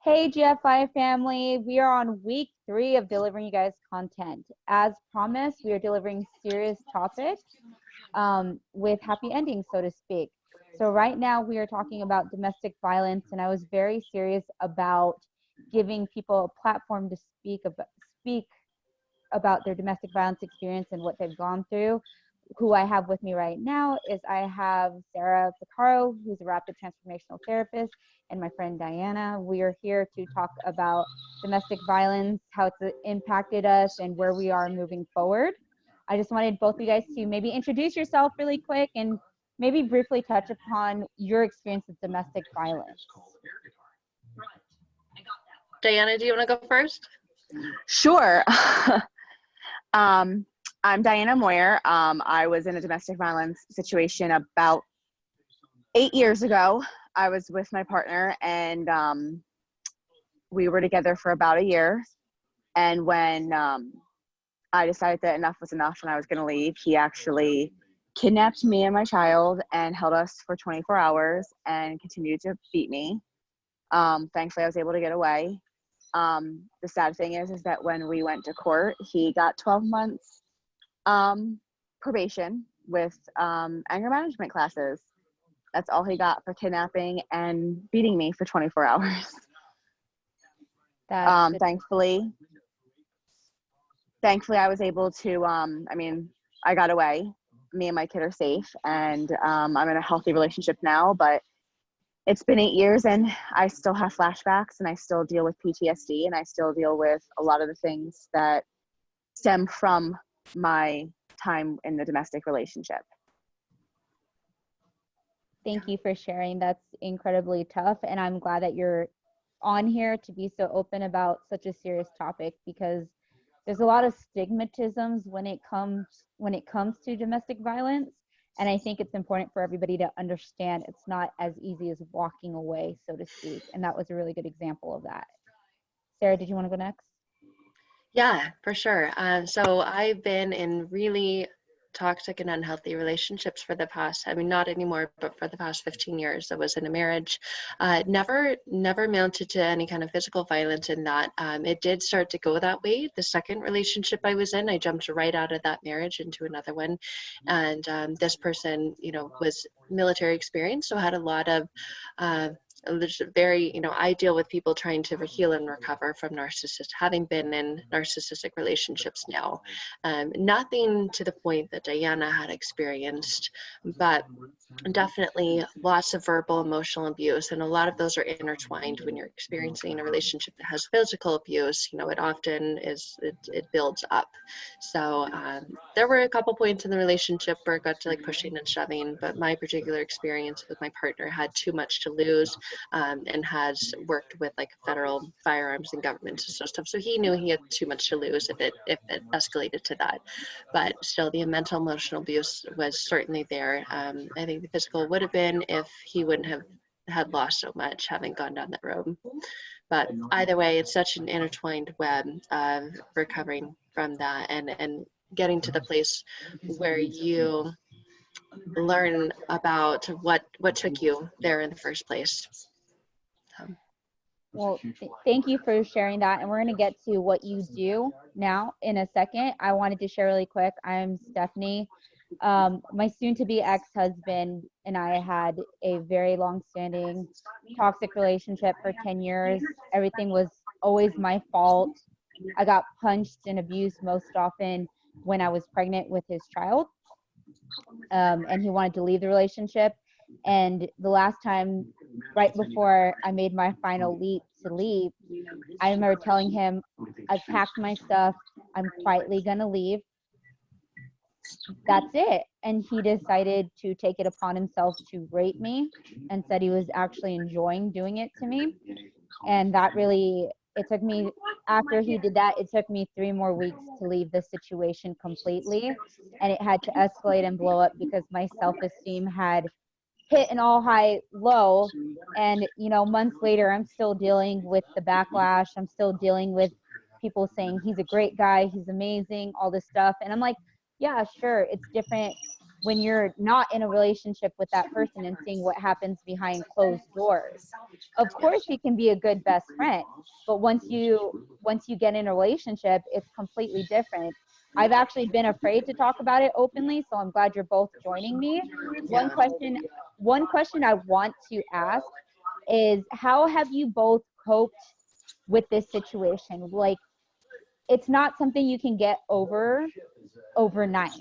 Hey GFI family, we are on week 3 of delivering you guys content. As promised, we are delivering serious topics with happy endings, so to speak. So right now we are talking about domestic violence, and I was very serious about giving people a platform to speak about their domestic violence experience and what they've gone through. Who I have with me right now is I have Sarah Picaro, who's a rapid transformational therapist, and my friend Diana. We are here to talk about domestic violence, how it's impacted us, and where we are moving forward. I just wanted both of you guys to maybe introduce yourself really quick and maybe briefly touch upon your experience with domestic violence. Diana, do you want to go first? Sure. I'm Diana Moyer. I was in a domestic violence situation about 8 years ago. I was with my partner, and we were together for about a year. And when I decided that enough was enough and I was going to leave, he actually kidnapped me and my child and held us for 24 hours and continued to beat me. Thankfully, I was able to get away. The sad thing is that when we went to court, he got 12 months probation with anger management classes. That's all he got for kidnapping and beating me for 24 hours. Thankfully I was able to, I got away. Me and my kid are safe, and I'm in a healthy relationship now, but it's been 8 years and I still have flashbacks, and I still deal with PTSD, and I still deal with a lot of the things that stem from my time in the domestic relationship. Thank you for sharing. That's incredibly tough, and I'm glad that you're on here to be so open about such a serious topic, because there's a lot of stigmatisms when it comes to domestic violence. And I think it's important for everybody to understand it's not as easy as walking away, so to speak. And that was a really good example of that. Sarah, did you want to go next? Yeah, for sure. So I've been in really toxic and unhealthy relationships for the past, not anymore, but for the past 15 years. I was in a marriage, never amounted to any kind of physical violence in that. It did start to go that way. The second relationship I was in, I jumped right out of that marriage into another one. And this person, was military experienced, so had a lot of very, I deal with people trying to heal and recover from having been in narcissistic relationships now. Nothing to the point that Diana had experienced, but definitely lots of verbal, emotional abuse. And a lot of those are intertwined when you're experiencing a relationship that has physical abuse. It often it builds up. So there were a couple points in the relationship where it got to like pushing and shoving, but my particular experience with my partner had too much to lose. And has worked with like federal firearms and government and stuff. So he knew he had too much to lose if it escalated to that. But still, the mental emotional abuse was certainly there. I think the physical would have been if he wouldn't have had lost so much having gone down that road. But either way, it's such an intertwined web of recovering from that and getting to the place where you learn about what took you there in the first place. Well, thank you for sharing that. And we're going to get to what you do now in a second. I wanted to share really quick. I'm Stephanie. My soon-to-be ex-husband and I had a very long-standing toxic relationship for 10 years. Everything was always my fault. I got punched and abused most often when I was pregnant with his child. And he wanted to leave the relationship. And the last time, right before I made my final leap to leave, I remember telling him, I've packed my stuff, I'm quietly gonna leave. That's it. And he decided to take it upon himself to rape me and said he was actually enjoying doing it to me. And that really, it took me, after he did that, it took me 3 more weeks to leave the situation completely. And it had to escalate and blow up because my self-esteem had hit an all-high low. And, months later, I'm still dealing with the backlash. I'm still dealing with people saying he's a great guy, he's amazing, all this stuff. And I'm like, yeah, sure, it's different when you're not in a relationship with that person and seeing what happens behind closed doors. Of course you can be a good best friend, but once you get in a relationship, it's completely different. I've actually been afraid to talk about it openly, so I'm glad you're both joining me. One question I want to ask is, how have you both coped with this situation? Like, it's not something you can get over overnight.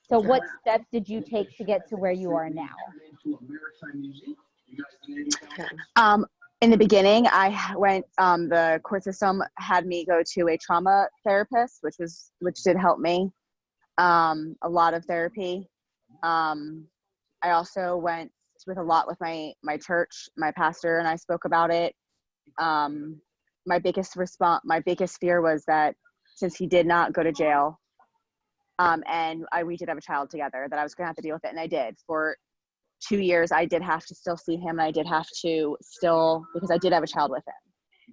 So what steps did you take to get to where you are now? In the beginning, I went, the court system had me go to a trauma therapist, which did help me, a lot of therapy. I also went with a lot with my church, my pastor, and I spoke about it. My biggest fear was that since he did not go to jail, and we did have a child together, that I was going to have to deal with it. And I did. For 2 years, I did have to still see him, and I did have to still, because I did have a child with him.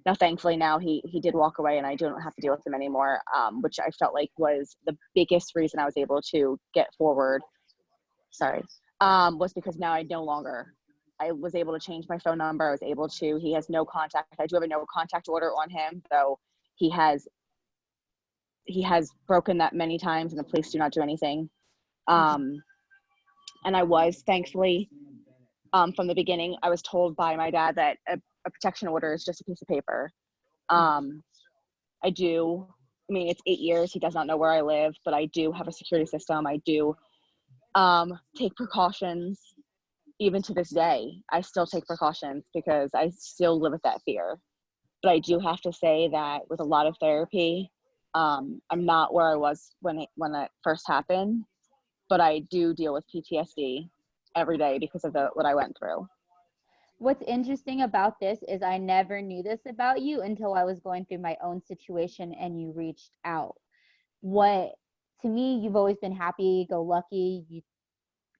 Now, thankfully, now he did walk away, and I don't have to deal with him anymore, which I felt like was the biggest reason I was able to get forward. Was because now I was able to change my phone number. He has no contact. I do have a no contact order on him, though he has broken that many times, and the police do not do anything. And I was, thankfully, from the beginning, I was told by my dad that a protection order is just a piece of paper. It's 8 years. He does not know where I live, but I do have a security system. I do take precautions. Even to this day, I still take precautions because I still live with that fear. But I do have to say that with a lot of therapy, I'm not where I was when it first happened, but I do deal with PTSD every day because of what I went through. What's interesting about this is I never knew this about you until I was going through my own situation and you reached out. To me, you've always been happy, go lucky.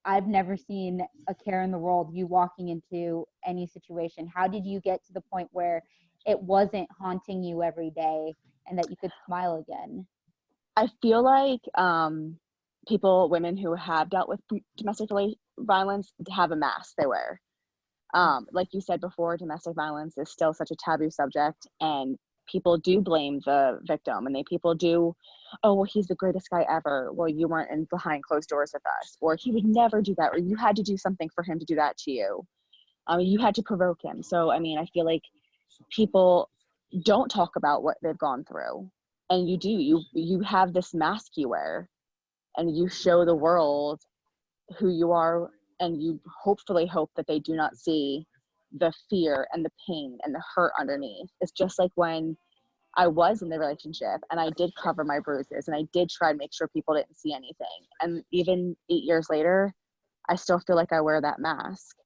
I've never seen a care in the world, you walking into any situation. How did you get to the point where it wasn't haunting you every day and that you could smile again? I feel like women who have dealt with domestic violence have a mask they wear. Like you said before, domestic violence is still such a taboo subject, and people do blame the victim, and people do, oh, well, he's the greatest guy ever. Well, you weren't behind closed doors with us, or he would never do that, or you had to do something for him to do that to you. You had to provoke him. So, I feel like people don't talk about what they've gone through, and you have this mask you wear, and you show the world who you are, and you hopefully hope that they do not see the fear and the pain and the hurt underneath. It's just like when I was in the relationship and I did cover my bruises and I did try to make sure people didn't see anything. And even 8 years later, I still feel like I wear that mask.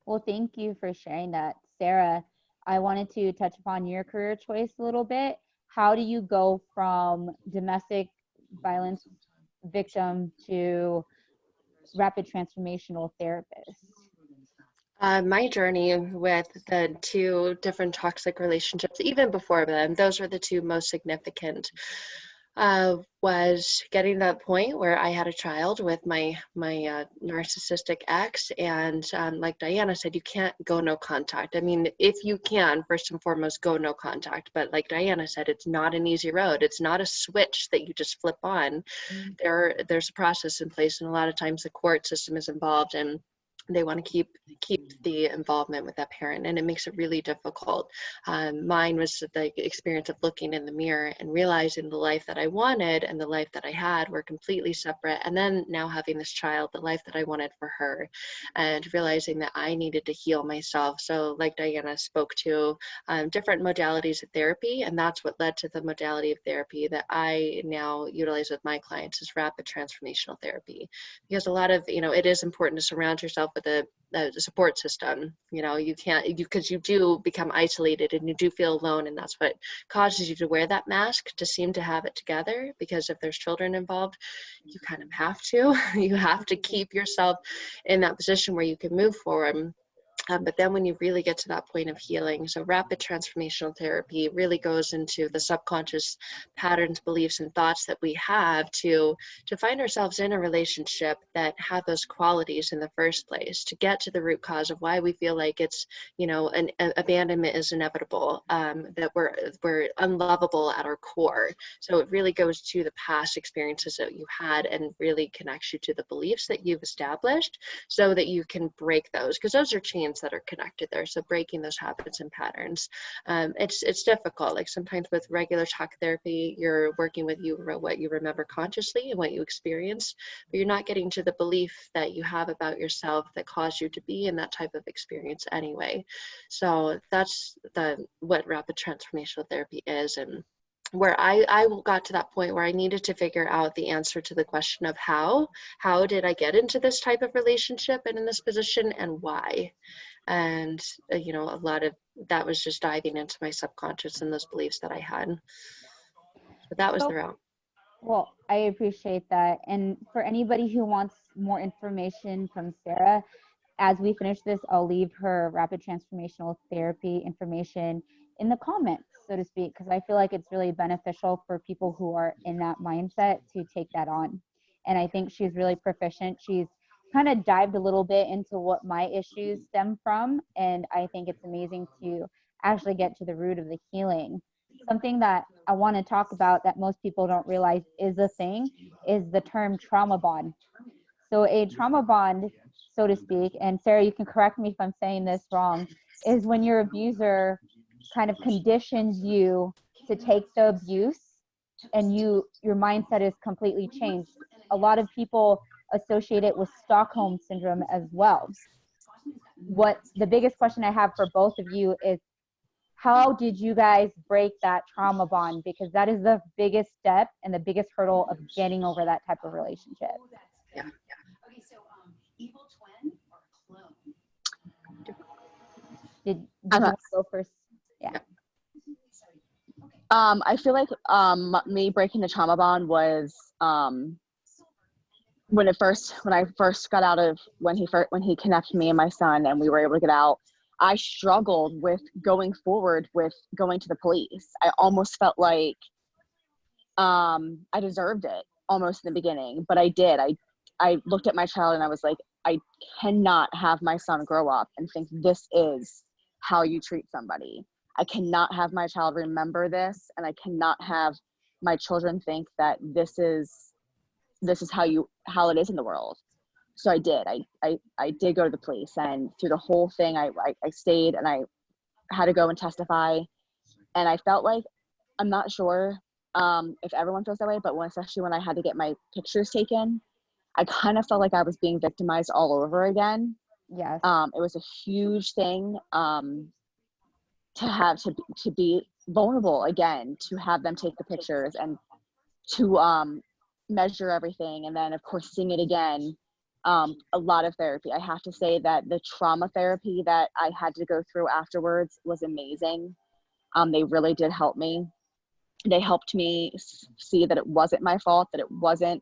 Well, thank you for sharing that. Sarah, I wanted to touch upon your career choice a little bit. How do you go from domestic violence victim to rapid transformational therapist? My journey with the 2 different toxic relationships, even before them, those were the 2 most significant, was getting to that point where I had a child with my narcissistic ex. And like Diana said, you can't go no contact. If you can, first and foremost, go no contact. But like Diana said, it's not an easy road. It's not a switch that you just flip on. There's a process in place, and a lot of times the court system is involved, and they want to keep the involvement with that parent, and it makes it really difficult. Mine was the experience of looking in the mirror and realizing the life that I wanted and the life that I had were completely separate, and then now having this child, the life that I wanted for her, and realizing that I needed to heal myself. So like Diana spoke to, different modalities of therapy, and that's what led to the modality of therapy that I now utilize with my clients, is rapid transformational therapy. Because a lot of, it is important to surround yourself with a support system. Because you do become isolated and you do feel alone, and that's what causes you to wear that mask, to seem to have it together. Because if there's children involved, you kind of have to keep yourself in that position where you can move forward. But then when you really get to that point of healing, so rapid transformational therapy really goes into the subconscious patterns, beliefs, and thoughts that we have to find ourselves in a relationship that have those qualities in the first place, to get to the root cause of why we feel like it's, an abandonment is inevitable, that we're unlovable at our core. So it really goes to the past experiences that you had and really connects you to the beliefs that you've established so that you can break those, because those are chains that are connected there. So breaking those habits and patterns, it's difficult. Like sometimes with regular talk therapy, you're working with what you remember consciously and what you experienced, but you're not getting to the belief that you have about yourself that caused you to be in that type of experience anyway. So that's what rapid transformational therapy is. And where I got to that point where I needed to figure out the answer to the question of how did I get into this type of relationship and in this position, and why. And a lot of that was just diving into my subconscious and those beliefs that I had. But that was the route. Well, I appreciate that. And for anybody who wants more information from Sarah, as we finish this, I'll leave her rapid transformational therapy information in the comments, so to speak, because I feel like it's really beneficial for people who are in that mindset to take that on. And I think she's really proficient. She's kind of dived a little bit into what my issues stem from. And I think it's amazing to actually get to the root of the healing. Something that I want to talk about that most people don't realize is a thing is the term trauma bond. So a trauma bond, so to speak, and Sarah, you can correct me if I'm saying this wrong, is when your abuser kind of conditions you to take the abuse and your mindset is completely changed. A lot of people associate it with Stockholm syndrome as well. What the biggest question I have for both of you is, how did you guys break that trauma bond? Because that is the biggest step and the biggest hurdle of getting over that type of relationship. Yeah. Did you want to go first? Yeah. I feel like me breaking the trauma bond was when I first got out of when he kidnapped me and my son and we were able to get out. I struggled with going forward with going to the police. I almost felt like I deserved it almost in the beginning, but I did. I looked at my child and I was like, I cannot have my son grow up and think this is how you treat somebody. I cannot have my child remember this, and I cannot have my children think that this is how it is in the world. So I did. I did go to the police, and through the whole thing, I stayed and I had to go and testify. And I felt like, I'm not sure if everyone feels that way, but especially when I had to get my pictures taken, I kind of felt like I was being victimized all over again. Yes. It was a huge thing to have to be vulnerable again, to have them take the pictures and to measure everything, and then of course seeing it again. A lot of therapy. I have to say that the trauma therapy that I had to go through afterwards was amazing. They really did help me. They helped me see that it wasn't my fault, that it wasn't,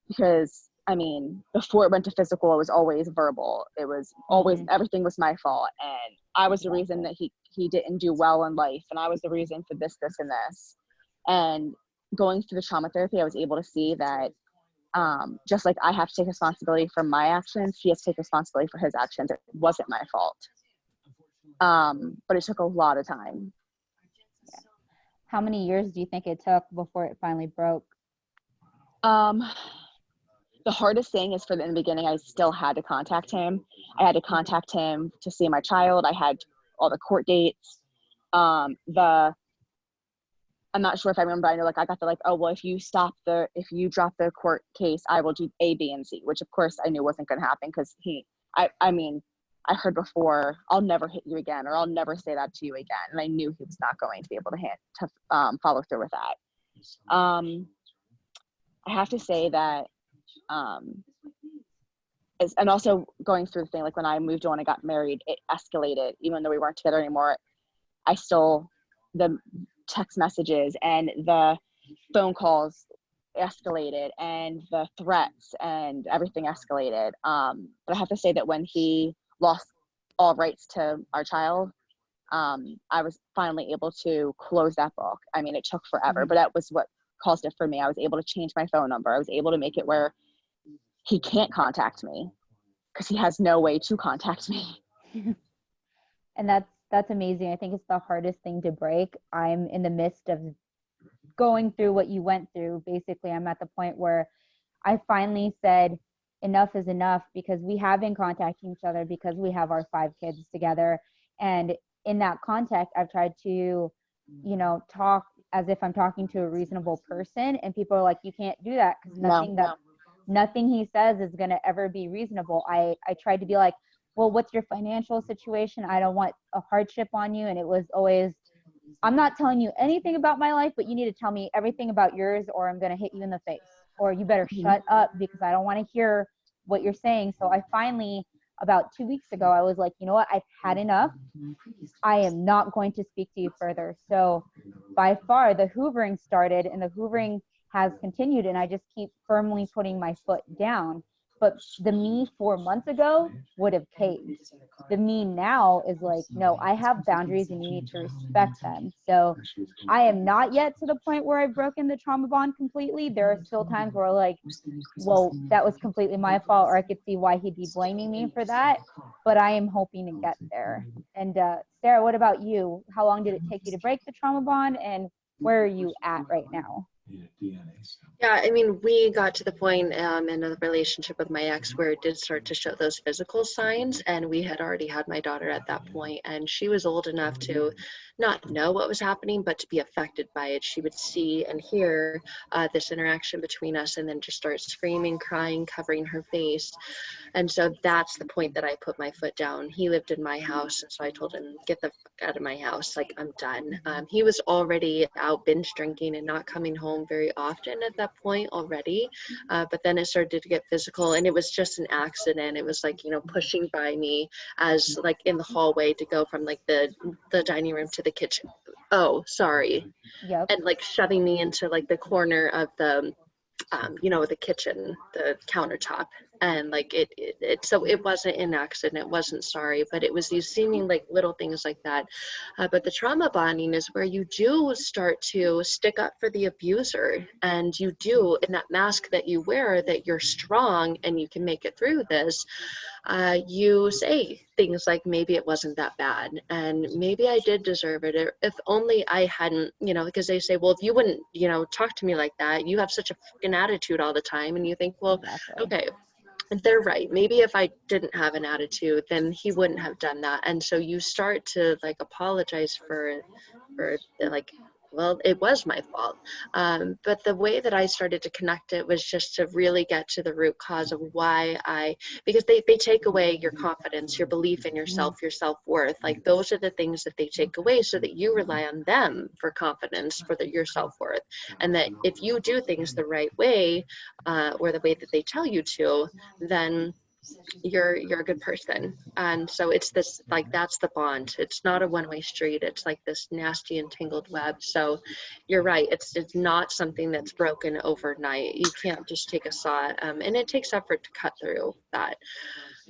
because I mean, before it went to physical, it was always verbal. It was always, everything was my fault. And I was the reason that he didn't do well in life. And I was the reason for this, and this. And going through the trauma therapy, I was able to see that just like I have to take responsibility for my actions, he has to take responsibility for his actions. It wasn't my fault. But it took a lot of time. How many years do you think it took before it finally broke? The hardest thing is in the beginning, I still had to contact him. I had to contact him to see my child. I had all the court dates. I'm not sure if I remember, I know like I got oh, well, if you drop the court case, I will do A, B, and C, which of course I knew wasn't going to happen because I mean, I heard before, I'll never hit you again, or I'll never say that to you again. And I knew he was not going to be able to follow through with that. I have to say that, and also going through the thing, like when I moved on and got married, it escalated. Even though we weren't together anymore, the text messages and the phone calls escalated, and the threats and everything escalated. But I have to say that when he lost all rights to our child, I was finally able to close that book. I mean, it took forever, but that was what caused it for me. I was able to change my phone number. I was able to make it where he can't contact me because he has no way to contact me. And that's amazing. I think it's the hardest thing to break. I'm in the midst of going through what you went through. Basically, I'm at the point where I finally said enough is enough, because we have been contacting each other because we have our 5 kids together. And in that contact, I've tried to, you know, talk as if I'm talking to a reasonable person, and people are like, you can't do that because nothing he says is going to ever be reasonable. I tried to be like, well, what's your financial situation? I don't want a hardship on you. And it was always, I'm not telling you anything about my life, but you need to tell me everything about yours, or I'm going to hit you in the face, or you better shut up because I don't want to hear what you're saying. So I finally, about 2 weeks ago, I was like, you know what? I've had enough. I am not going to speak to you further. So by far the hoovering started, and the hoovering has continued, and I just keep firmly putting my foot down. But the me 4 months ago would have caved. The me now is like, no, I have boundaries and you need to respect them. So I am not yet to the point where I've broken the trauma bond completely. There are still times where like, well, that was completely my fault, or I could see why he'd be blaming me for that. But I am hoping to get there. And Sarah, what about you? How long did it take you to break the trauma bond, and where are you at right now? Yeah, I mean, we got to the point in a relationship with my ex where it did start to show those physical signs, and we had already had my daughter at that point, and she was old enough to not know what was happening, but to be affected by it. She would see and hear this interaction between us, and then just start screaming, crying, covering her face. And so that's the point that I put my foot down. He lived in my house, and so I told him, get the fuck out of my house, like, I'm done. He was already out binge drinking and not coming home very often at that point already, but then it started to get physical, and it was just an accident. It was like, you know, pushing by me as like in the hallway to go from like the dining room to the kitchen. Oh, sorry. Yep. And like shoving me into like the corner of the you know, the kitchen, the countertop. And like so it wasn't an accident, it wasn't sorry, but it was these seeming like little things like that. But the trauma bonding is where you do start to stick up for the abuser, and you do, in that mask that you wear, that you're strong and you can make it through this. You say things like, maybe it wasn't that bad, and maybe I did deserve it, or if only I hadn't, you know, because they say, well, if you wouldn't, you know, talk to me like that, you have such a fucking attitude all the time. And you think, well, Exactly. okay, they're right. Maybe if I didn't have an attitude, then he wouldn't have done that. And so you start to like apologize for like, well, it was my fault. But the way that I started to connect it was just to really get to the root cause of why because they take away your confidence, your belief in yourself, your self-worth. Like, those are the things that they take away, so that you rely on them for confidence, for your self-worth. And that if you do things the right way, or the way that they tell you to, then you're a good person. And so it's this, like, that's the bond. It's not a one-way street. It's like this nasty entangled web. So you're right, it's not something that's broken overnight. You can't just take a saw, and it takes effort to cut through that.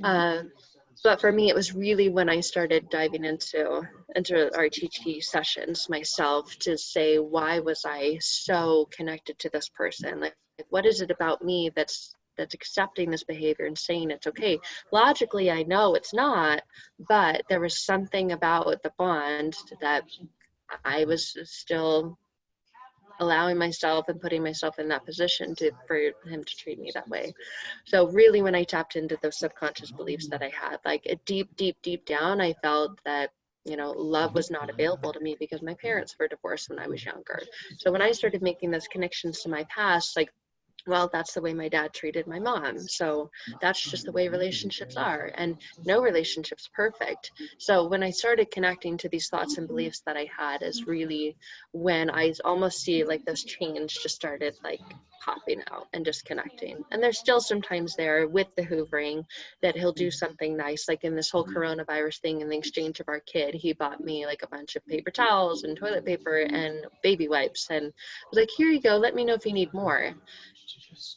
But for me, it was really when I started diving into RTT sessions myself, to say, why was I so connected to this person? Like, what is it about me that's accepting this behavior and saying it's okay? Logically, I know it's not, but there was something about the bond that I was still allowing myself and putting myself in that position for him to treat me that way. So really, when I tapped into those subconscious beliefs that I had, like, deep down, I felt that, you know, love was not available to me because my parents were divorced when I was younger. So when I started making those connections to my past, like, well, that's the way my dad treated my mom. So that's just the way relationships are. And no relationship's perfect. So when I started connecting to these thoughts and beliefs that I had, is really when I almost see like this change just started like popping out and just connecting. And there's still sometimes there with the hoovering that he'll do something nice, like in this whole coronavirus thing, in the exchange of our kid, he bought me like a bunch of paper towels and toilet paper and baby wipes, and was like, here you go, let me know if you need more.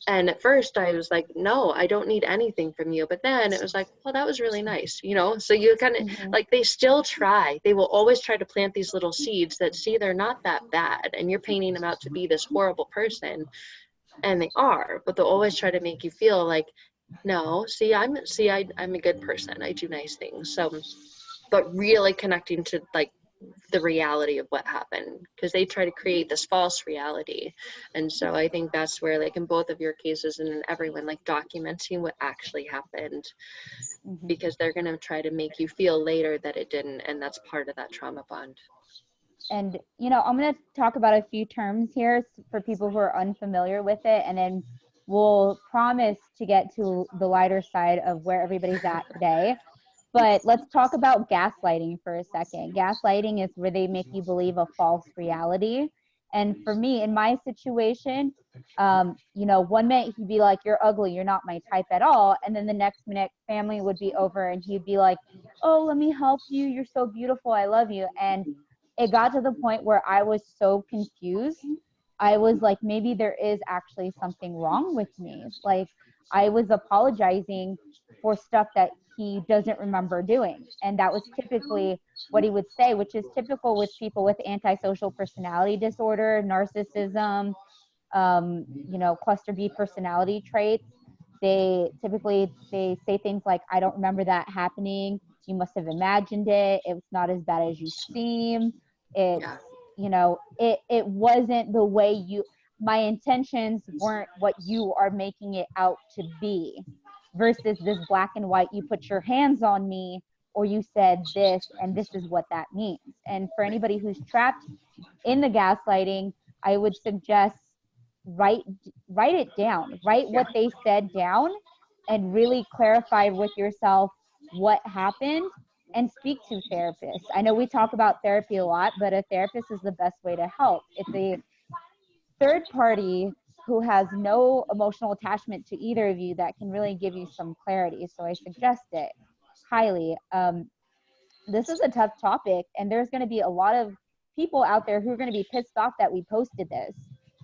And at first I was like, no, I don't need anything from you. But then it was like, well, that was really nice, you know? So you kind of Mhm. like, they still try. They will always try to plant these little seeds that, see, they're not that bad. And you're painting them out to be this horrible person. And they are, but they'll always try to make you feel like, no, I'm a good person. I do nice things. So, but really connecting to like the reality of what happened, because they try to create this false reality. And so I think that's where, like in both of your cases and in everyone, like documenting what actually happened, Mhm. because they're going to try to make you feel later that it didn't, and that's part of that trauma bond. And, you know, I'm going to talk about a few terms here for people who are unfamiliar with it, and then we'll promise to get to the lighter side of where everybody's at today. But let's talk about gaslighting for a second. Gaslighting is where they make you believe a false reality. And for me, in my situation, you know, one minute he'd be like, "You're ugly, you're not my type at all," and then the next minute, family would be over, and he'd be like, "Oh, let me help you. You're so beautiful. I love you." And it got to the point where I was so confused. I was like, maybe there is actually something wrong with me. Like, I was apologizing for stuff that he doesn't remember doing. And that was typically what he would say, which is typical with people with antisocial personality disorder, narcissism, you know, cluster B personality traits. They typically they say things like, "I don't remember that happening. You must have imagined it. It's not as bad as you seem. It's, Yeah. you know, it wasn't the way you, my intentions weren't what you are making it out to be," versus this black and white, "You put your hands on me, or you said this, and this is what that means." And for anybody who's trapped in the gaslighting, I would suggest write write it down, write Yeah. what they said down, and really clarify with yourself what happened, and speak to therapists. I know we talk about therapy a lot, but a therapist is the best way to help. It's a third party who has no emotional attachment to either of you that can really give you some clarity. So I suggest it highly. This is a tough topic, and there's going to be a lot of people out there who are going to be pissed off that we posted this.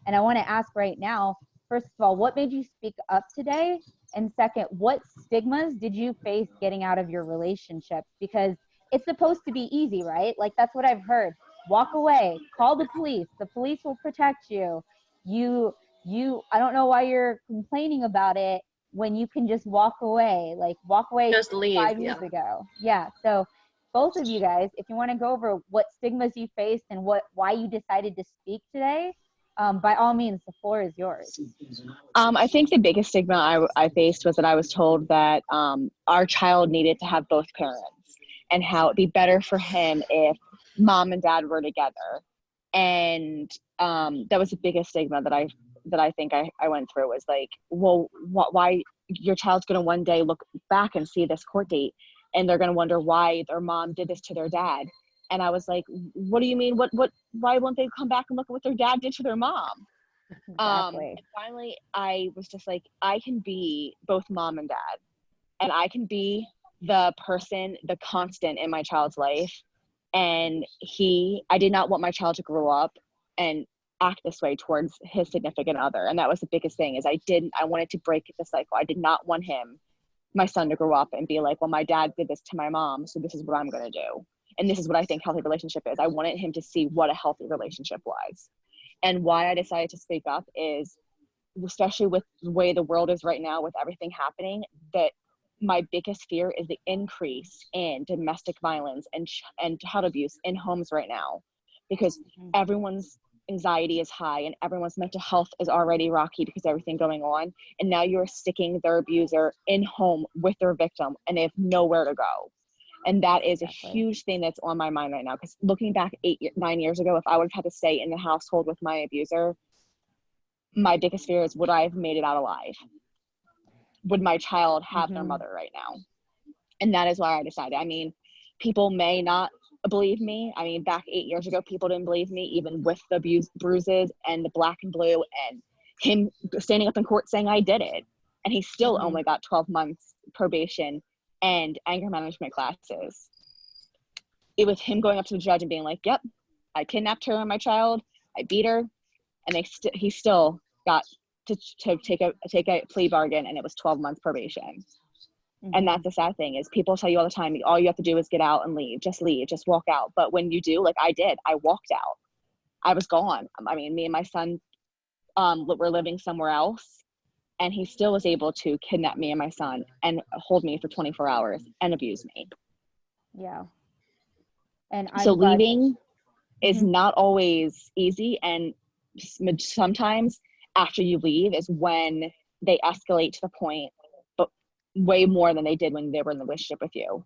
And I want to ask right now, first of all, what made you speak up today? And second, what stigmas did you face getting out of your relationship? Because it's supposed to be easy, right? Like, that's what I've heard. Walk away, call the police. The police will protect you. I don't know why you're complaining about it when you can just walk away. Like, walk away Just leave. 5 years Yeah. ago. Yeah. So both of you guys, if you want to go over what stigmas you faced and why you decided to speak today, by all means, the floor is yours. I think the biggest stigma I faced was that I was told that our child needed to have both parents, and how it'd be better for him if mom and dad were together. And that was the biggest stigma that I think I went through, was like, well, why your child's going to one day look back and see this court date, and they're going to wonder why their mom did this to their dad. And I was like, what do you mean? Why won't they come back and look at what their dad did to their mom? Exactly. And finally, I was just like, I can be both mom and dad, and I can be the person, the constant in my child's life. And I did not want my child to grow up and act this way towards his significant other. And that was the biggest thing, is I wanted to break the cycle. I did not want my son, to grow up and be like, well, my dad did this to my mom, so this is what I'm going to do. And this is what I think healthy relationship is. I wanted him to see what a healthy relationship was. And why I decided to speak up is, especially with the way the world is right now, with everything happening, that my biggest fear is the increase in domestic violence and child abuse in homes right now, because everyone's anxiety is high and everyone's mental health is already rocky because of everything going on. And now you're sticking their abuser in home with their victim, and they have nowhere to go. And that is a huge thing that's on my mind right now, because looking back 9 years ago, if I would have had to stay in the household with my abuser, my biggest fear is, would I have made it out alive? Would my child have their mother right now? And that is why I decided. I mean, people may not believe me. I mean, back 8 years ago, people didn't believe me, even with the bruises and the black and blue, and him standing up in court saying I did it. And he still only got 12 months probation and anger management classes. It was him going up to the judge and being like, yep, I kidnapped her and my child, I beat her, and he still got to take a plea bargain, and it was 12 months probation. And that's the sad thing is people tell you all the time, all you have to do is get out and leave, just walk out. But when you do, like I did, I walked out. I was gone. I mean, me and my son were living somewhere else, and he still was able to kidnap me and my son and hold me for 24 hours and abuse me. Yeah. And so leaving is not always easy. And sometimes after you leave is when they escalate to the point, but way more than they did when they were in the relationship with you.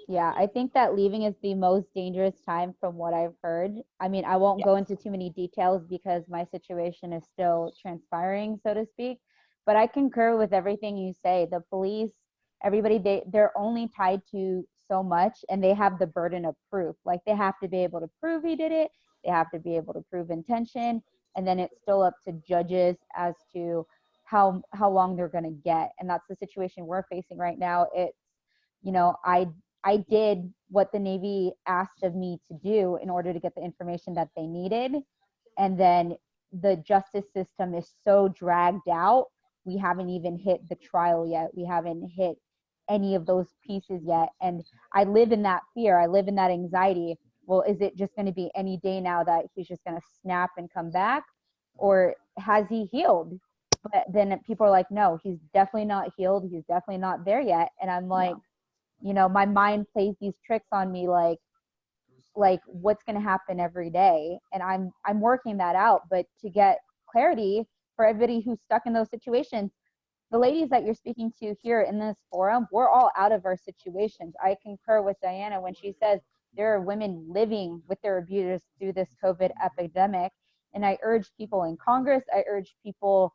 Yeah, I think that leaving is the most dangerous time from what I've heard. I mean, I won't go into too many details because my situation is still transpiring, so to speak, but I concur with everything you say. The police, everybody, they're only tied to so much, and they have the burden of proof. Like they have to be able to prove he did it. They have to be able to prove intention, and then it's still up to judges as to how long they're going to get. And that's the situation we're facing right now. It's, you know, I did what the Navy asked of me to do in order to get the information that they needed. And then the justice system is so dragged out. We haven't even hit the trial yet. We haven't hit any of those pieces yet. And I live in that fear. I live in that anxiety. Well, is it just going to be any day now that he's just going to snap and come back? Or has he healed? But then people are like, no, he's definitely not healed. He's definitely not there yet. And I'm like, you know, my mind plays these tricks on me, like what's going to happen every day. And I'm working that out. But to get clarity for everybody who's stuck in those situations, the ladies that you're speaking to here in this forum, we're all out of our situations. I concur with Diana when she says there are women living with their abusers through this COVID epidemic. And I urge people in Congress, I urge people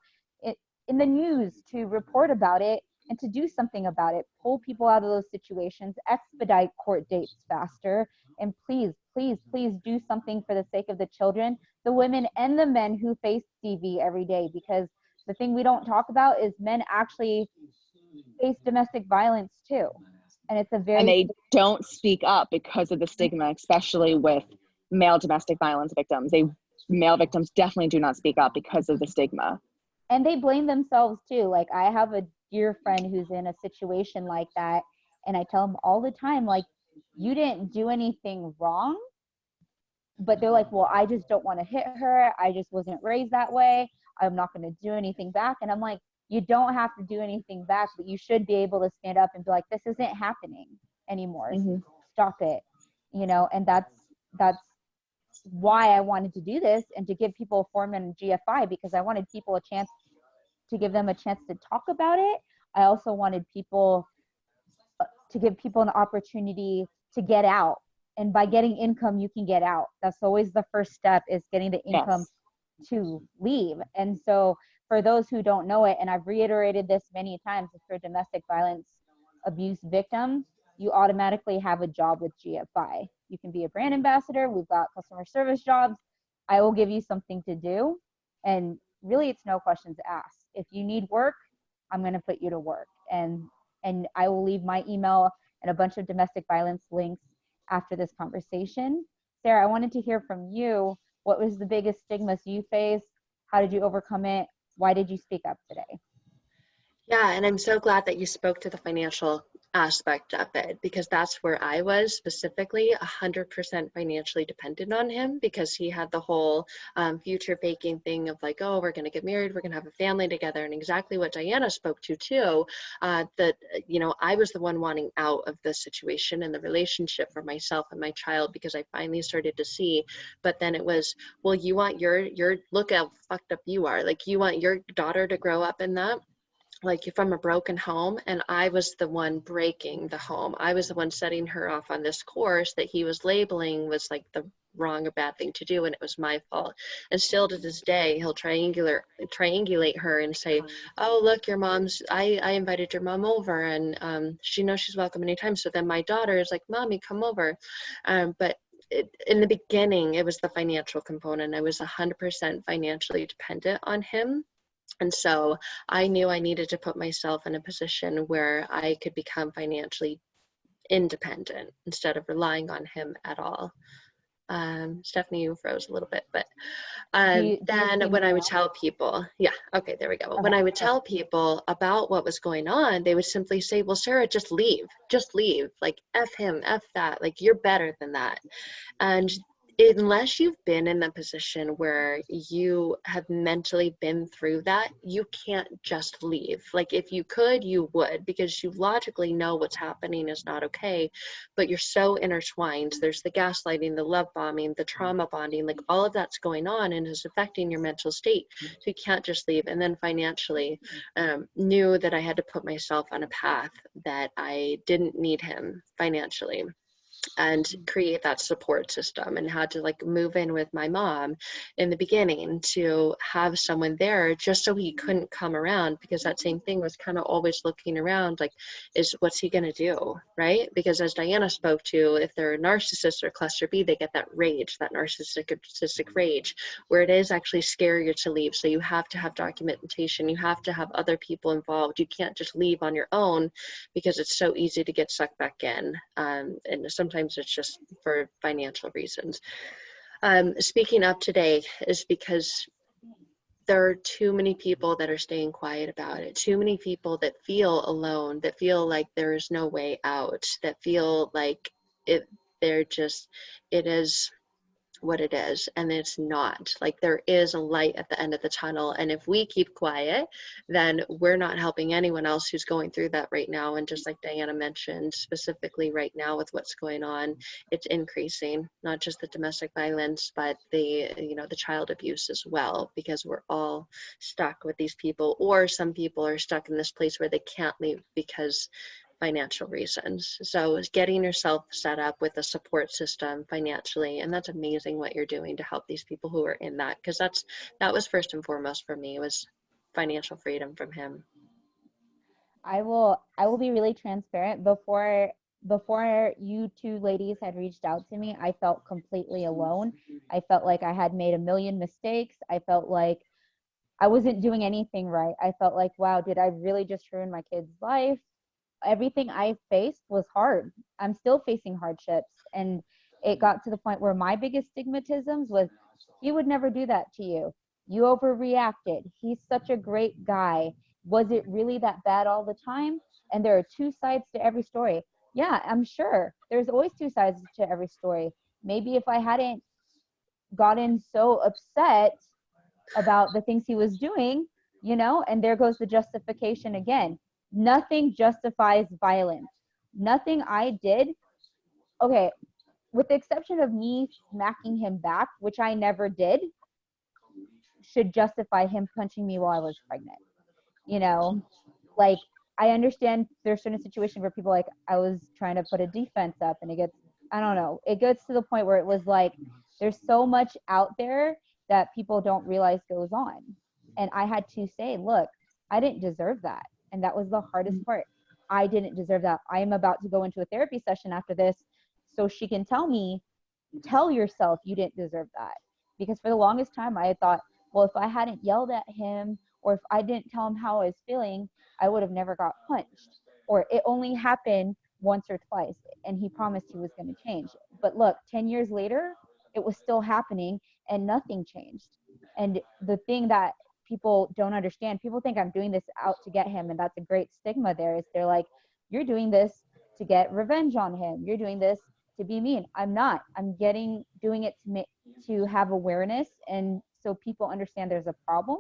in the news to report about it and to do something about it. Pull people out of those situations, expedite court dates faster, and please, please, please do something for the sake of the children, the women and the men who face DV every day. Because the thing we don't talk about is men actually face domestic violence too. And it's a very— And they don't speak up because of the stigma, especially with male domestic violence victims. Male victims definitely do not speak up because of the stigma. And they blame themselves too. Like I have a dear friend who's in a situation like that, and I tell them all the time, like, you didn't do anything wrong. But they're like, well, I just don't want to hit her. I just wasn't raised that way. I'm not going to do anything back. And I'm like, you don't have to do anything back, but you should be able to stand up and be like, this isn't happening anymore. Stop it. You know, and that's why I wanted to do this and to give people a forum in GFI, because I wanted people a chance to give them a chance to talk about it. I also wanted people to give people an opportunity to get out. And by getting income, you can get out. That's always the first step, is getting the income to leave. And so for those who don't know it, and I've reiterated this many times, if you're a domestic violence abuse victim, you automatically have a job with GFI. You can be a brand ambassador. We've got customer service jobs. I will give you something to do. And really, it's no questions asked. If you need work, I'm going to put you to work. And I will leave my email and a bunch of domestic violence links after this conversation. Sarah, I wanted to hear from you. What was the biggest stigmas you faced? How did you overcome it? Why did you speak up today? Yeah, and I'm so glad that you spoke to the financial aspect of it, because that's where I was specifically 100% financially dependent on him, because he had the whole future faking thing of like, oh, we're going to get married, we're going to have a family together, and exactly what Diana spoke to too, that, you know, I was the one wanting out of the situation and the relationship for myself and my child, because I finally started to see. But then it was, well, you want your look how fucked up you are, like you want your daughter to grow up in that, like from a broken home, and I was the one breaking the home. I was the one setting her off on this course that he was labeling was like the wrong or bad thing to do, and it was my fault. And still to this day, he'll triangulate her and say, oh, look, your mom's, I invited your mom over, and she knows she's welcome anytime. So then my daughter is like, mommy, come over. But in the beginning, it was the financial component. I was 100% financially dependent on him. And so I knew I needed to put myself in a position where I could become financially independent instead of relying on him at all. Stephanie, you froze a little bit, but Do you then see when me I would now? tell people, yeah, okay, there we go. Okay, When I would perfect. tell people about what was going on, they would simply say, well, Sarah, just leave. Like, F him, F that. Like, you're better than that. And unless you've been in the position where you have mentally been through that, you can't just leave. Like, if you could, you would, because you logically know what's happening is not okay, but you're so intertwined. There's the gaslighting, the love bombing, the trauma bonding, like all of that's going on and is affecting your mental state. So you can't just leave. And then financially, knew that I had to put myself on a path that I didn't need him financially, and create that support system, and had to like move in with my mom in the beginning to have someone there, just so he couldn't come around, because that same thing was kind of always looking around, like, is what's he going to do, right? Because as Diana spoke to, if they're a narcissist or cluster B, they get that rage, that narcissistic rage, where it is actually scarier to leave. So you have to have documentation, you have to have other people involved. You can't just leave on your own, because it's so easy to get sucked back in. And sometimes it's just for financial reasons. Speaking up today is because there are too many people that are staying quiet about it, too many people that feel alone, that feel like there is no way out, that feel like it, they're just, it is what it is, and it's not. Like, there is a light at the end of the tunnel, and if we keep quiet, then we're not helping anyone else who's going through that right now. And just like Diana mentioned, specifically right now with what's going on, it's increasing, not just the domestic violence, but the, you know, the child abuse as well, because we're all stuck with these people, or some people are stuck in this place where they can't leave because financial reasons. So getting yourself set up with a support system financially, and that's amazing what you're doing to help these people who are in that, because that was first and foremost for me, was financial freedom from him. I will be really transparent. Before you two ladies had reached out to me, I felt completely alone. I felt like I had made a million mistakes. I felt like I wasn't doing anything right. I felt like, wow, did I really just ruin my kid's life? Everything I faced was hard. I'm still facing hardships. And it got to the point where my biggest stigmatisms was, he would never do that to you. You overreacted. He's such a great guy. Was it really that bad all the time? And there are two sides to every story. Yeah, I'm sure there's always two sides to every story. Maybe if I hadn't gotten so upset about the things he was doing, and there goes the justification again. Nothing justifies violence. Nothing I did, okay, with the exception of me smacking him back, which I never did, should justify him punching me while I was pregnant. You know, like, I understand there's certain situations where people, like, I was trying to put a defense up and I don't know, it gets to the point where it was like, there's so much out there that people don't realize goes on. And I had to say, look, I didn't deserve that. And that was the hardest part. I didn't deserve that. I am about to go into a therapy session after this, so she can tell me, tell yourself you didn't deserve that. Because for the longest time, I had thought, well, if I hadn't yelled at him, or if I didn't tell him how I was feeling, I would have never got punched. Or it only happened once or twice, and he promised he was going to change. But look, 10 years later, it was still happening and nothing changed. And the thing that people don't understand, people think I'm doing this out to get him, and that's a great stigma there, is they're like, you're doing this to get revenge on him. You're doing this to be mean. I'm not. I'm doing it to have awareness, and so people understand there's a problem.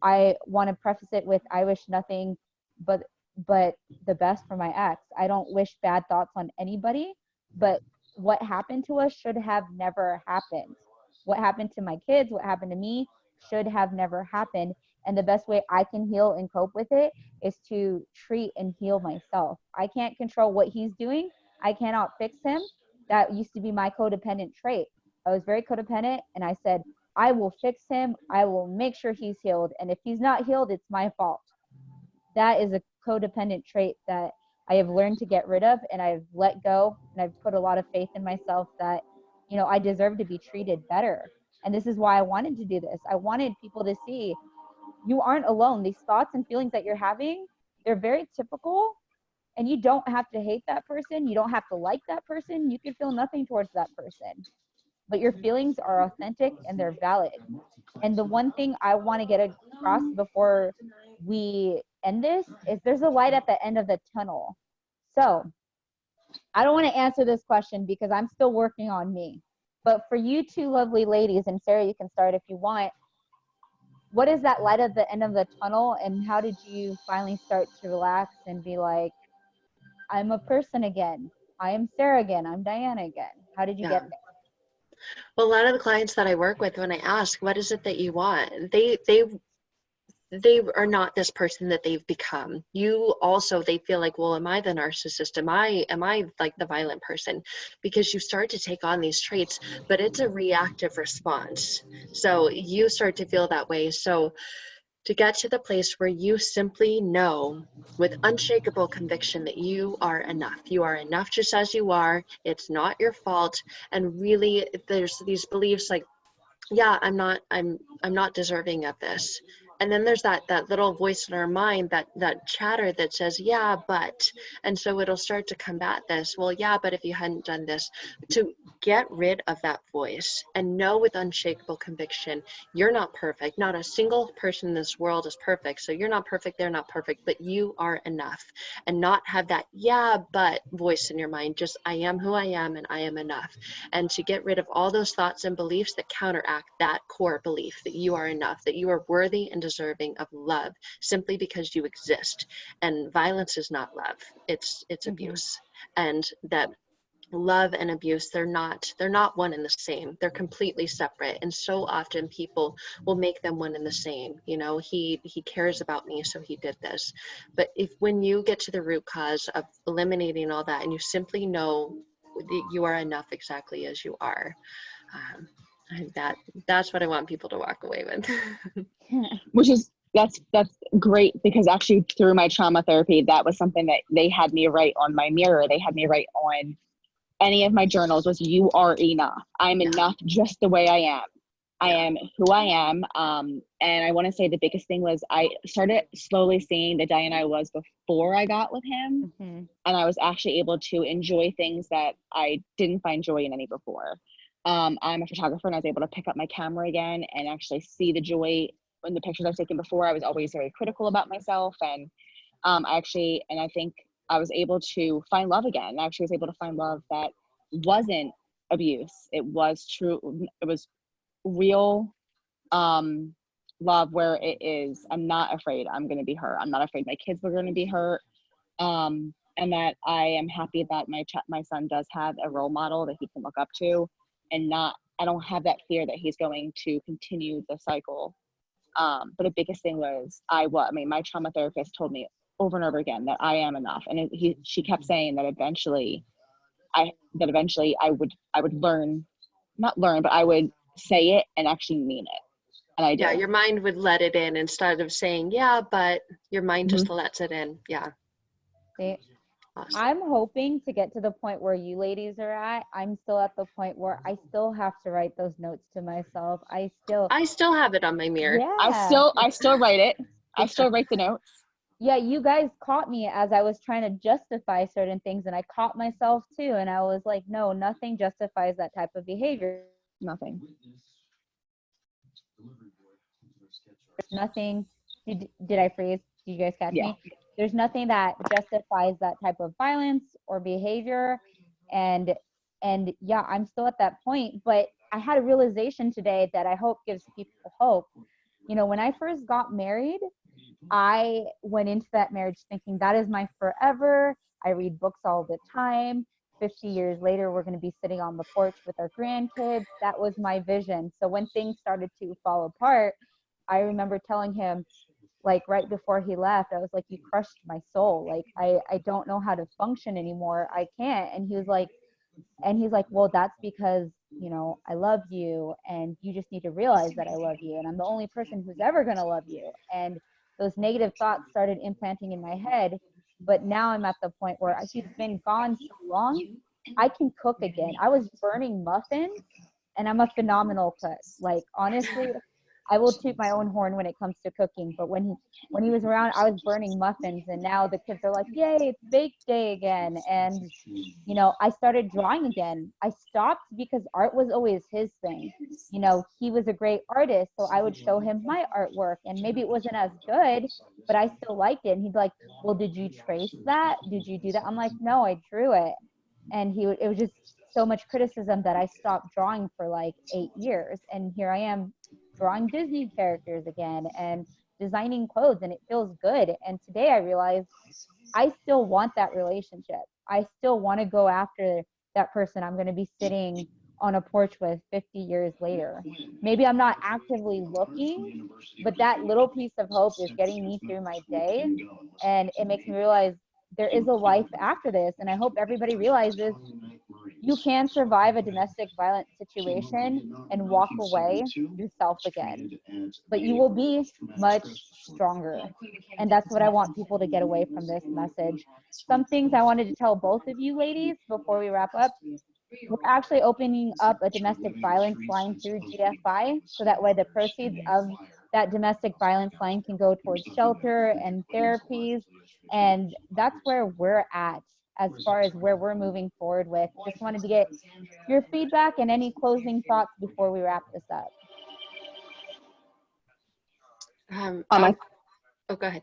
I want to preface it with, I wish nothing but the best for my ex. I don't wish bad thoughts on anybody, but what happened to us should have never happened. What happened to my kids, what happened to me, should have never happened. And the best way I can heal and cope with it is to treat and heal myself. I can't control what he's doing. I cannot fix him. That used to be my codependent trait. I was very codependent, and I said, I will fix him. I will make sure he's healed. And if he's not healed, it's my fault. That is a codependent trait that I have learned to get rid of, and I've let go, and I've put a lot of faith in myself that, I deserve to be treated better. And this is why I wanted to do this. I wanted people to see, you aren't alone. These thoughts and feelings that you're having, they're very typical, and you don't have to hate that person. You don't have to like that person. You can feel nothing towards that person. but your feelings are authentic and they're valid. And the one thing I want to get across before we end this is there's a light at the end of the tunnel. So I don't want to answer this question because I'm still working on me. But for you two lovely ladies, and Sarah, you can start if you want, what is that light at the end of the tunnel, and how did you finally start to relax and be like, I'm a person again. I am Sarah again. I'm Diana again. How did you get there? Well, a lot of the clients that I work with, when I ask, what is it that you want? They are not this person that they've become. You also, they feel like, well, am I the narcissist? Am I like the violent person? Because you start to take on these traits, but it's a reactive response. So you start to feel that way. So to get to the place where you simply know with unshakable conviction that you are enough. You are enough just as you are. It's not your fault. And really there's these beliefs like, yeah, I'm not deserving of this. And then there's that little voice in our mind, that chatter that says, yeah, but, and so it'll start to combat this. Well, yeah, but if you hadn't done this, to get rid of that voice and know with unshakable conviction, you're not perfect. Not a single person in this world is perfect. So you're not perfect, they're not perfect, but you are enough. And not have that, yeah, but voice in your mind, just I am who I am and I am enough. And to get rid of all those thoughts and beliefs that counteract that core belief that you are enough, that you are worthy and deserving of love simply because you exist. And violence is not love, it's abuse. And that love and abuse, they're not one and the same. They're completely separate. And so often people will make them one and the same. You know, he cares about me, so he did this. But when you get to the root cause of eliminating all that and you simply know that you are enough exactly as you are, that's what I want people to walk away with. Which is, that's great, because actually through my trauma therapy, that was something that they had me write on my mirror. They had me write on any of my journals was, you are enough. I'm enough just the way I am. I am who I am. And I want to say the biggest thing was I started slowly seeing the Diana I was before I got with him. And I was actually able to enjoy things that I didn't find joy in any before. I'm a photographer, and I was able to pick up my camera again and actually see the joy in the pictures I've taken before. I was always very critical about myself. And I think I was able to find love again. I actually was able to find love that wasn't abuse. It was true. It was real love, where it is, I'm not afraid I'm going to be hurt. I'm not afraid my kids were going to be hurt. And that I am happy that my son does have a role model that he can look up to, and I don't have that fear that he's going to continue the cycle. But the biggest thing was my trauma therapist told me over and over again that I am enough. And she kept saying that eventually I would not learn, but I would say it and actually mean it. And I did. Yeah, your mind would let it in instead of saying, yeah, but your mind just lets it in. Yeah. See, Awesome. I'm hoping to get to the point where you ladies are at. I'm still at the point where I still have to write those notes to myself. I still have it on my mirror. Yeah. I still write it. I still write the notes. Yeah, you guys caught me as I was trying to justify certain things, and I caught myself too. And I was like, no, nothing justifies that type of behavior. Nothing. Nothing. Did I freeze? Did you guys catch me? There's nothing that justifies that type of violence or behavior. And yeah, I'm still at that point, but I had a realization today that I hope gives people hope. You know, when I first got married, I went into that marriage thinking that is my forever. I read books all the time. 50 years later, we're going to be sitting on the porch with our grandkids. That was my vision. So when things started to fall apart, I remember telling him, like right before he left, I was like, you crushed my soul. Like, I don't know how to function anymore. I can't. And he's like, well, that's because, you know, I love you, and you just need to realize that I love you, and I'm the only person who's ever going to love you. And those negative thoughts started implanting in my head. But now I'm at the point where he's been gone so long, I can cook again. I was burning muffins, and I'm a phenomenal cook. Like, honestly, I will toot my own horn when it comes to cooking, but when he was around, I was burning muffins, and now the kids are like, yay, it's bake day again. And I started drawing again. I stopped because art was always his thing. He was a great artist, so I would show him my artwork, and maybe it wasn't as good, but I still liked it. And he'd be like, well, did you trace that? Did you do that? I'm like, no, I drew it. And it was just so much criticism that I stopped drawing for like 8 years. And here I am drawing Disney characters again and designing clothes, and it feels good. And today I realized I still want that relationship. I still want to go after that person I'm going to be sitting on a porch with 50 years later. Maybe I'm not actively looking, but that little piece of hope is getting me through my day. And it makes me realize there is a life after this. And I hope everybody realizes you can survive a domestic violence situation and walk away yourself again, but you will be much stronger. And that's what I want people to get away from this message. Some things I wanted to tell both of you ladies before we wrap up. We're actually opening up a domestic violence line through GFI, so that way the proceeds of that domestic violence line can go towards shelter and therapies. And that's where we're at as far as where we're moving forward with. Just wanted to get your feedback and any closing thoughts before we wrap this up. Go ahead.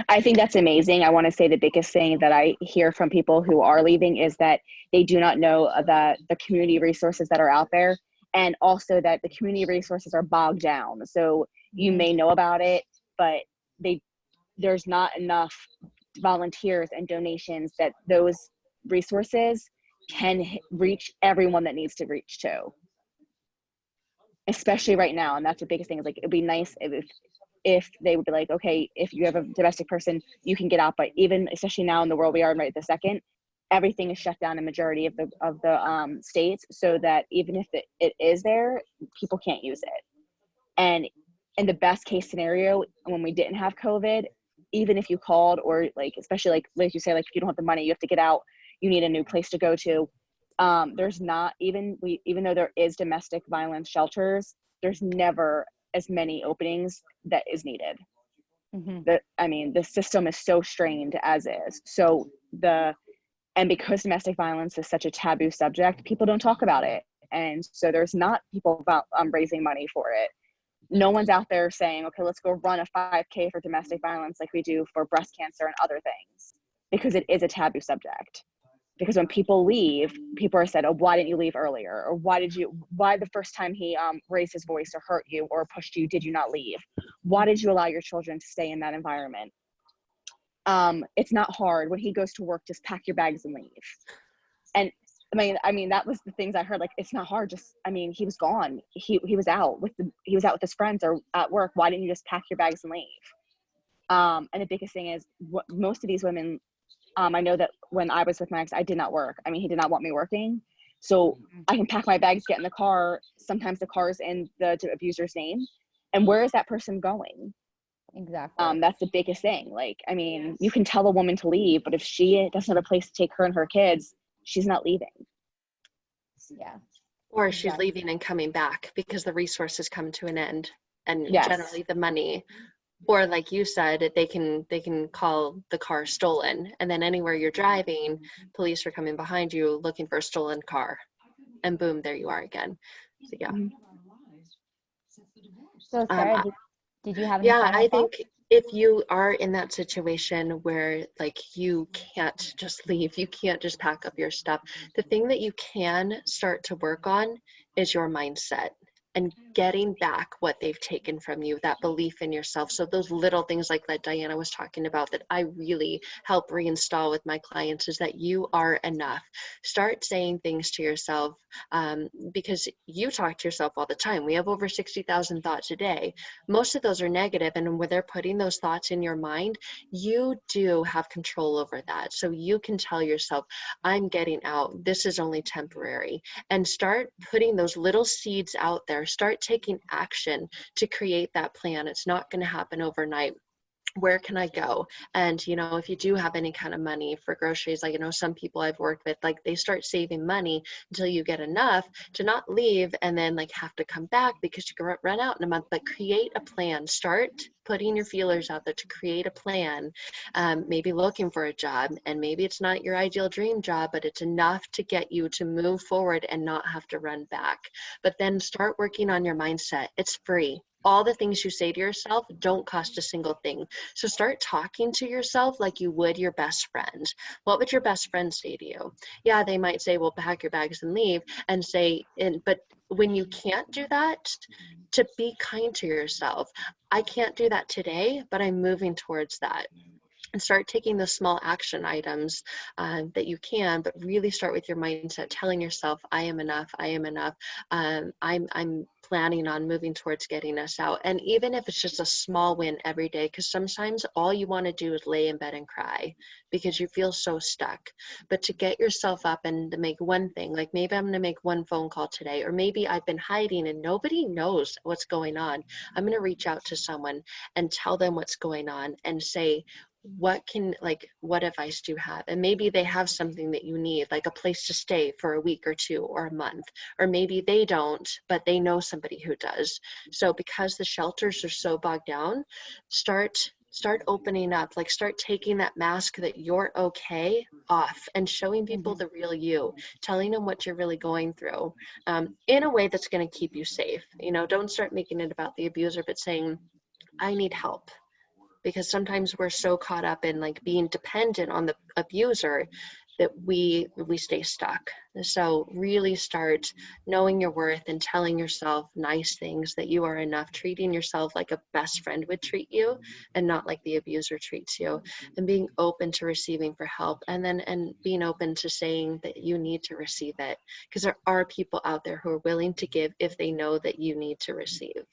I think that's amazing. I want to say the biggest thing that I hear from people who are leaving is that they do not know that the community resources that are out there, and also that the community resources are bogged down. So you may know about it, but there's not enough volunteers and donations that those resources can reach everyone that needs to reach to, especially right now. And that's the biggest thing, is like, it'd be nice if they would be like, okay, if you have a domestic person, you can get out. But even, especially now in the world we are in right this second, everything is shut down in majority of the states, so that even if it is there, people can't use it. And in the best case scenario, when we didn't have COVID, even if you called, or like, especially like you say, like if you don't have the money, you have to get out, you need a new place to go to. There's not, even though there is domestic violence shelters, there's never as many openings that is needed. The system is so strained as is. So and because domestic violence is such a taboo subject, people don't talk about it. And so there's not people raising money for it. No one's out there saying, okay, let's go run a 5K for domestic violence like we do for breast cancer and other things, because it is a taboo subject. Because when people leave, people are said, oh, why didn't you leave earlier? Or why the first time he raised his voice or hurt you or pushed you, did you not leave? Why did you allow your children to stay in that environment? It's not hard. When he goes to work, just pack your bags and leave. And I mean, that was the things I heard. Like, it's not hard. He was gone. He was out with his friends or at work. Why didn't you just pack your bags and leave? And the biggest thing is, what most of these women, I know that when I was with my ex, I did not work. He did not want me working. So I can pack my bags, get in the car. Sometimes the car's in the abuser's name. And where is that person going? Exactly. That's the biggest thing. You can tell a woman to leave, but if she doesn't have a place to take her and her kids, she's not leaving. Yeah. Or she's leaving and coming back because the resources come to an end, and generally the money. Or like you said, they can call the car stolen, and then anywhere you're driving, police are coming behind you looking for a stolen car, and boom, there you are again. So yeah. So Sarah, did you have any yeah, final I thoughts? think if you are in that situation where like you can't just leave, you can't just pack up your stuff, the thing that you can start to work on is your mindset and getting back what they've taken from you, that belief in yourself. So those little things like that Diana was talking about that I really help reinstall with my clients is that you are enough. Start saying things to yourself, because you talk to yourself all the time. We have over 60,000 thoughts a day. Most of those are negative, and when they're putting those thoughts in your mind, you do have control over that. So you can tell yourself, I'm getting out. This is only temporary. And start putting those little seeds out there. Start taking action to create that plan. It's not going to happen overnight. where can I go? And, you know, if you do have any kind of money for groceries, like, you know, some people I've worked with, like they start saving money until you get enough to not leave and then like have to come back because you can run out in a month. But create a plan. Start putting your feelers out there to create a plan. Maybe looking for a job, and maybe it's not your ideal dream job, but it's enough to get you to move forward and not have to run back. But then start working on your mindset. It's free. All the things you say to yourself don't cost a single thing. So start talking to yourself like you would your best friend. What would your best friend say to you? Yeah, they might say, well, pack your bags and leave, and say, but when you can't do that, to be kind to yourself. I can't do that today, but I'm moving towards that. And start taking the small action items that you can, but really start with your mindset, telling yourself, I am enough, I am enough. I'm planning on moving towards getting us out. And even if it's just a small win every day, because sometimes all you want to do is lay in bed and cry because you feel so stuck. But to get yourself up and to make one thing, like maybe I'm going to make one phone call today, or maybe I've been hiding and nobody knows what's going on. I'm going to reach out to someone and tell them what's going on and say, what advice do you have? And maybe they have something that you need, like a place to stay for a week or two or a month, or maybe they don't, but they know somebody who does. So because the shelters are so bogged down, start opening up, like start taking that mask that you're okay off and showing people the real you, telling them what you're really going through, in a way that's going to keep you safe. You know, don't start making it about the abuser, but saying, I need help. Because sometimes we're so caught up in like being dependent on the abuser that we stay stuck. So really start knowing your worth and telling yourself nice things, that you are enough, treating yourself like a best friend would treat you and not like the abuser treats you, and being open to receiving for help, and being open to saying that you need to receive it, because there are people out there who are willing to give if they know that you need to receive.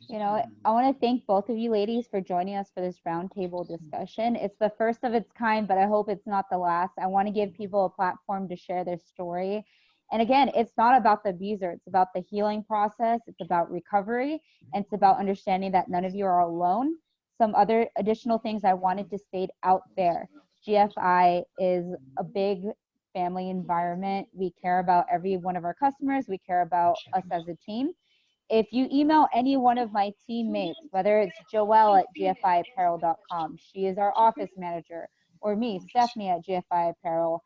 You know, I want to thank both of you ladies for joining us for this roundtable discussion. It's the first of its kind, but I hope it's not the last. I want to give people a platform to share their story. And again, it's not about the abuser. It's about the healing process. It's about recovery. And it's about understanding that none of you are alone. Some other additional things I wanted to state out there. GFI is a big family environment. We care about every one of our customers. We care about us as a team. If you email any one of my teammates, whether it's Joelle at gfiapparel.com, she is our office manager, or me, Stephanie at GFI Apparel,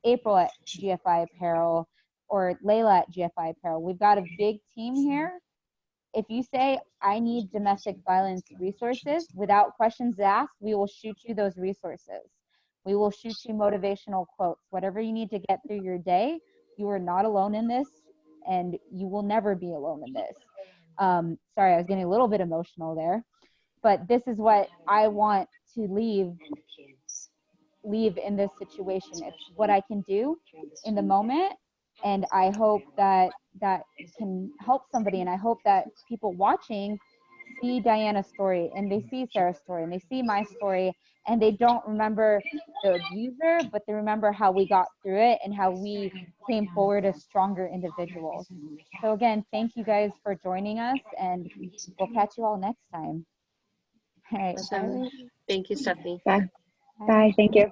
April at GFI Apparel, or Layla at GFI Apparel. We've got a big team here. If you say, I need domestic violence resources, without questions asked, we will shoot you those resources. We will shoot you motivational quotes. Whatever you need to get through your day, you are not alone in this, and you will never be alone in this. Sorry, I was getting a little bit emotional there, but this is what I want to leave in this situation. It's what I can do in the moment, and I hope that can help somebody, and I hope that people watching see Diana's story, and they see Sarah's story, and they see my story, and they don't remember the abuser, but they remember how we got through it and how we came forward as stronger individuals. So again, thank you guys for joining us, and we'll catch you all next time. All right. Awesome. Thank you, Stephanie. Bye. Bye. Thank you.